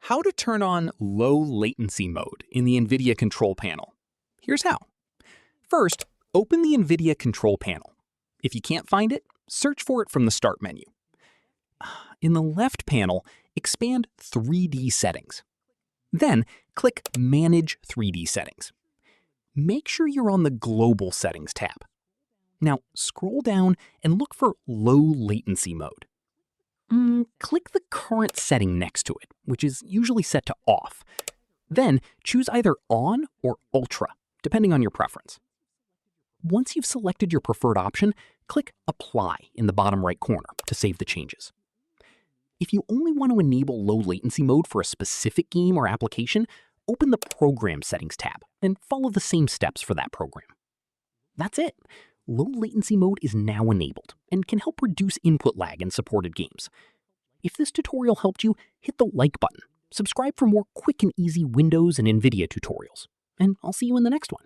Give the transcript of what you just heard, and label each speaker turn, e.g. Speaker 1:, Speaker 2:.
Speaker 1: How to turn on low latency mode in the NVIDIA Control Panel. Here's how. First, open the NVIDIA Control Panel. If you can't find it, search for it from the Start menu. In the left panel, expand 3D Settings. Then, click Manage 3D Settings. Make sure you're on the Global Settings tab. Now, scroll down and look for Low Latency Mode. Click the current setting next to it, which is usually set to Off. Then choose either On or Ultra, depending on your preference. Once you've selected your preferred option, click Apply in the bottom right corner to save the changes. If you only want to enable low latency mode for a specific game or application, open the Program Settings tab and follow the same steps for that program. That's it. Low latency mode is now enabled and can help reduce input lag in supported games. If this tutorial helped you, hit the like button, subscribe for more quick and easy Windows and NVIDIA tutorials, and I'll see you in the next one.